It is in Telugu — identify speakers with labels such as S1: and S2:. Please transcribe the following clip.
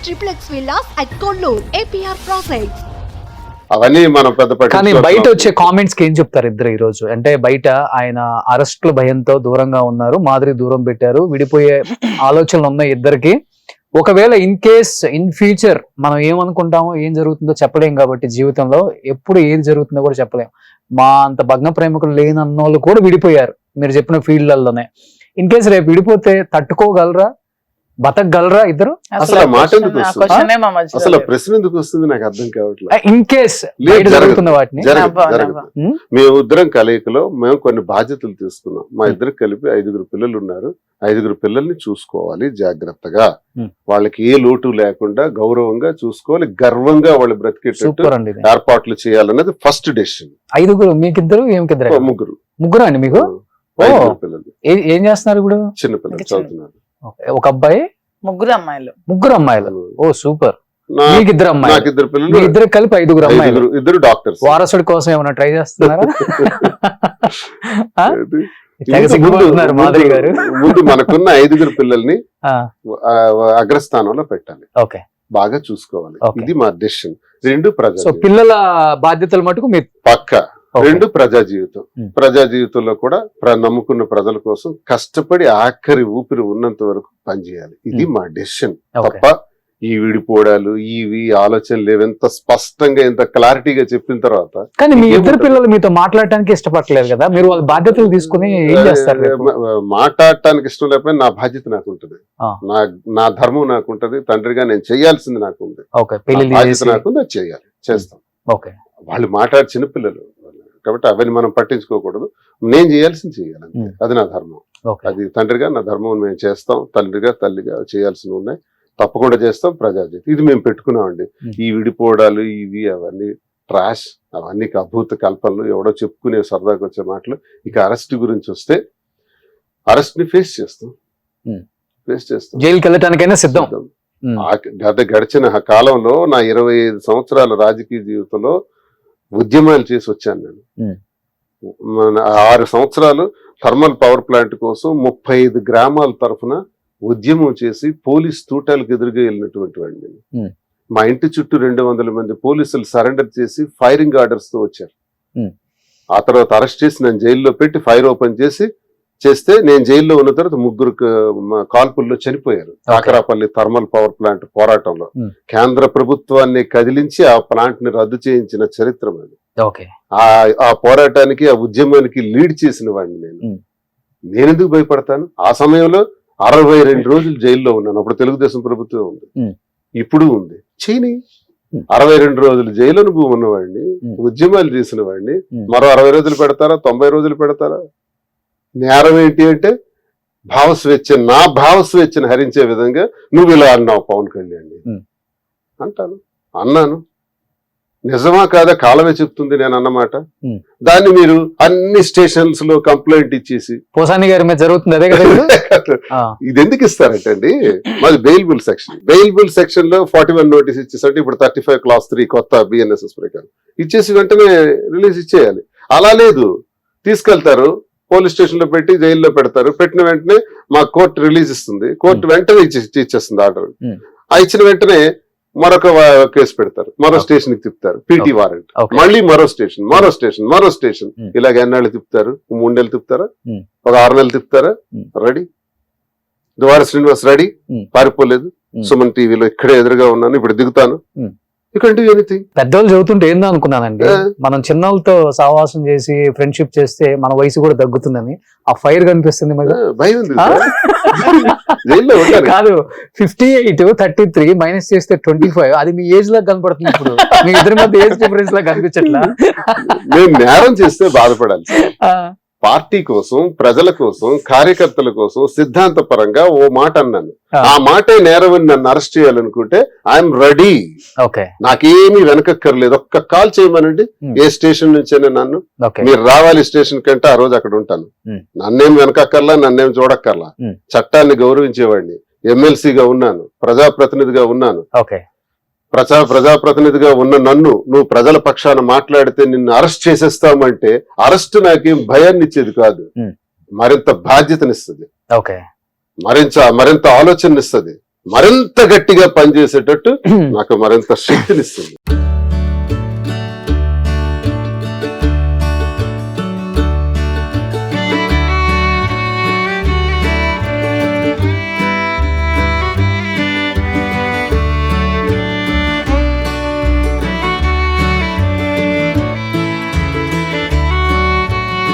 S1: triplex villas at Kollur, APR Projects.
S2: అవన్నీ మనం
S3: కానీ బయట వచ్చే కామెంట్స్ కి ఏం చెప్తారు ఇద్దరు ఈ రోజు? అంటే బయట ఆయన అరెస్ట్ల భయంతో దూరంగా ఉన్నారు, మాదిరి దూరం పెట్టారు, విడిపోయే ఆలోచనలు ఉన్నాయి ఇద్దరికి. ఒకవేళ ఇన్ కేస్ ఇన్ ఫ్యూచర్ మనం ఏమనుకుంటామో ఏం జరుగుతుందో చెప్పలేం, కాబట్టి జీవితంలో ఎప్పుడు ఏది జరుగుతుందో కూడా చెప్పలేం. మా అంత భగ్న ప్రేమికులు లేనన్నోళ్ళు కూడా విడిపోయారు మీరు చెప్పిన ఫీల్డ్లలోనే. ఇన్ కేస్ రేపు విడిపోతే తట్టుకోగలరా, బతకగలరా ఇద్దరు?
S2: అసలు ఆ మాట ఎందుకు వస్తుంది? అసలు ప్రశ్న ఎందుకు వస్తుంది నాకు అర్థం కావట్లేదు.
S3: ఇన్ కేస్ జరుగుతున్న వాటిని
S2: మేము ఇద్దరం కలయికలో మేము కొన్ని బాధ్యతలు తీసుకున్నాం. మా ఇద్దరికి కలిపి 5 పిల్లలు ఉన్నారు. 5 పిల్లల్ని చూసుకోవాలి జాగ్రత్తగా, వాళ్ళకి ఏ లోటు లేకుండా గౌరవంగా చూసుకోవాలి, గర్వంగా వాళ్ళు బ్రతికేటట్టు ఏర్పాట్లు చేయాలన్నది ఫస్ట్ డెసిషన్.
S3: 5 మీకిద్దరు ఏమికిద్దరు? ముగ్గురు అండి మీకు?
S2: పిల్లలు
S3: ఏం చేస్తున్నారు ఇప్పుడు?
S2: చిన్న పిల్లలు చదువుతున్నారు.
S3: ఒక అబ్బాయి, ముగ్గురు అమ్మాయిలు. ఓ సూపర్. మీకు 2 అమ్మాయిలు, నాకు 2 పిల్లలు, ఇద్దరు కలిపి 5 అమ్మాయిలు, 2 డాక్టర్స్. వారసుడి కోసం ఏమైనా ట్రై చేస్తున్నారా? మాధురి గారు
S2: ముందు మనకున్న 5 పిల్లల్ని అగ్రస్థానంలో పెట్టాలి, బాగా చూసుకోవాలి. ఇది మా డెసిషన్. 2 ప్రజలు
S3: పిల్లల బాధ్యతలు మటుకు మీరు
S2: పక్కా. 2 ప్రజా జీవితం. ప్రజా జీవితంలో కూడా నమ్ముకున్న ప్రజల కోసం కష్టపడి ఆఖరి ఊపిరి ఉన్నంత వరకు పనిచేయాలి. ఇది మా డెసిషన్ తప్ప ఈ విడిపోవడాలు ఇవి ఆలోచనలు ఎంత స్పష్టంగా ఎంత క్లారిటీగా చెప్పిన తర్వాత.
S3: కానీ మీ 2 పిల్లలు మీతో మాట్లాడటానికి ఇష్టపడలేదు కదా, మీరు వాళ్ళ బాధ్యతలు తీసుకుని ఏం చేస్తారు?
S2: మాట్లాడటానికి ఇష్టం లేకపోయినా నా బాధ్యత నాకు ఉంటుంది, నా ధర్మం నాకు ఉంటుంది, తండ్రిగా నేను చేయాల్సింది నాకు ఉంది, బాధ్యత నాకుంది, అది చేయాలి, చేస్తాం. వాళ్ళు మాట్లాడి చిన్నపిల్లలు కాబట్టి అవన్నీ మనం పట్టించుకోకూడదు. నేను చేయాల్సింది చేయాలి, అది నా ధర్మం. అది తండ్రిగా నా ధర్మం మేము చేస్తాం, తండ్రిగా తల్లిగా చేయాల్సినవి ఉన్నాయి, తప్పకుండా చేస్తాం. ప్రజాజీవితం ఇది మేము పెట్టుకున్నామండి. ఈ విడిపోవడాలు ఇవి అవన్నీ ట్రాష్, అవన్నీ అభూత కల్పనలు, ఎవడో చెప్పుకునే సరదాగా వచ్చే మాటలు. ఇక అరెస్ట్ గురించి వస్తే అరెస్ట్ ని ఫేస్ చేస్తాం,
S3: జైలుకి వెళ్ళటానికైనా సిద్ధం.
S2: గడిచిన కాలంలో నా 25 సంవత్సరాల రాజకీయ జీవితంలో ఉద్యమాలు చేసి వచ్చాను నేను. 6 సంవత్సరాలు థర్మల్ పవర్ ప్లాంట్ కోసం 35 గ్రామాల తరఫున ఉద్యమం చేసి పోలీస్ తూటాలకు ఎదురుగా వెళ్ళినటువంటి వాడిని నేను. మా ఇంటి చుట్టూ 200 మంది పోలీసులు సరెండర్ చేసి ఫైరింగ్ ఆర్డర్స్ తో వచ్చారు. ఆ తర్వాత అరెస్ట్ చేసి నేను జైల్లో పెట్టి ఫైర్ ఓపెన్ చేస్తే నేను జైల్లో ఉన్న తర్వాత 3 కాల్పుల్లో చనిపోయారు. కాకరాపల్లి థర్మల్ పవర్ ప్లాంట్ పోరాటంలో కేంద్ర ప్రభుత్వాన్ని కదిలించి ఆ ప్లాంట్ ని రద్దు చేయించిన చరిత్ర అది. ఆ పోరాటానికి ఆ ఉద్యమానికి లీడ్ చేసిన వాడిని నేను ఎందుకు భయపడతాను? ఆ సమయంలో 62 రోజులు జైల్లో ఉన్నాను. అప్పుడు తెలుగుదేశం ప్రభుత్వం ఉంది, ఇప్పుడు ఉంది. చైనీ 62 రోజులు జైలు అనుభవం ఉన్నవాడిని, ఉద్యమాలు చేసిన వాడిని మరో 60 రోజులు పెడతారా, 90 రోజులు పెడతారా? నేరం ఏంటి అంటే నా భావస్వేచ్ఛను హరించే విధంగా నువ్వు ఇలా అన్నావు పవన్ కళ్యాణ్ అన్నాను. నిజమా కాదా కాలమే చెప్తుంది నేను అన్నమాట. దాన్ని మీరు అన్ని స్టేషన్స్ లో కంప్లైంట్ ఇచ్చేసి
S3: పోసాని గారి మీద జరుగుతుంది అదే కదా.
S2: ఇది ఎందుకు ఇస్తారంటే అండి, మాది బెయిలబుల్ సెక్షన్ లో 41 నోటీస్ ఇచ్చేసంటే ఇప్పుడు 35 క్లాస్ 3 కొత్త బిఎన్ఎస్ఎస్ ప్రకారం ఇచ్చేసి వెంటనే రిలీజ్ ఇచ్చేయాలి. అలా లేదు, తీసుకెళ్తారు పోలీస్ స్టేషన్ లో పెట్టి జైల్లో పెడతారు. పెట్టిన వెంటనే మా కోర్టు రిలీజ్ ఇస్తుంది, కోర్టు వెంటనే ఇచ్చేస్తుంది ఆర్డర్. ఆ ఇచ్చిన వెంటనే మరొక కేసు పెడతారు, మరో స్టేషన్ కి తిప్పుతారు, పీటీ వారెంట్, మళ్ళీ మరో స్టేషన్. ఇలాగ ఎన్నాళ్ళు తిప్పుతారు? 3 నెలలు తిప్పుతారా, ఒక 6 నెలలు తిప్పుతారా? రెడీ. ద్వార శ్రీనివాస్ రెడీ, పారిపోలేదు. సుమన్ టీవీలో ఇక్కడే ఎదురుగా ఉన్నాను, ఇప్పుడు దిగుతాను.
S3: పెద్దవాళ్ళు చదువుతుంటే ఏందో అనుకున్నానండి, మనం చిన్నవాళ్ళతో సహవాసం చేసి ఫ్రెండ్షిప్ చేస్తే మన వయసు కూడా తగ్గుతుందని. ఆ ఫైర్ కనిపిస్తుంది కాదు. 58 33 మైనస్ చేస్తే 25, అది మీ ఏజ్ లా కనపడుతుంది. ఇప్పుడు మీ ఇద్దరి మధ్య ఏజ్ డిఫరెన్స్ లా కనిపించట్లా?
S2: నేను నేరం చేస్తే బాధపడాలి. పార్టీ కోసం, ప్రజల కోసం, కార్యకర్తల కోసం సిద్ధాంతపరంగా ఓ మాట అన్నాను. ఆ మాటే నేరమని నన్ను అరెస్ట్ చేయాలనుకుంటే ఐఎమ్ రెడీ. నాకేమీ వెనకక్కర్లేదు. ఒక్క కాల్ చేయమనండి, ఏ స్టేషన్ నుంచైనా నన్ను మీరు రావాలి స్టేషన్ కంటే ఆ రోజు అక్కడ ఉంటాను. నన్నేం వెనకక్కర్లా, నన్నేం చూడక్కర్లా. చట్టాన్ని గౌరవించేవాడిని, ఎమ్మెల్సీగా ఉన్నాను, ప్రజాప్రతినిధిగా ఉన్నాను. ప్రజాప్రతినిధిగా ఉన్న నన్ను నువ్వు ప్రజల పక్షాన మాట్లాడితే నిన్ను అరెస్ట్ చేసేస్తామంటే అరెస్ట్ నాకేం భయాన్ని ఇచ్చేది కాదు, మరింత బాధ్యతనిస్తుంది, మరింత ఆలోచననిస్తుంది. మరింత గట్టిగా పనిచేసేటట్టు నాకు మరింత శక్తినిస్తుంది.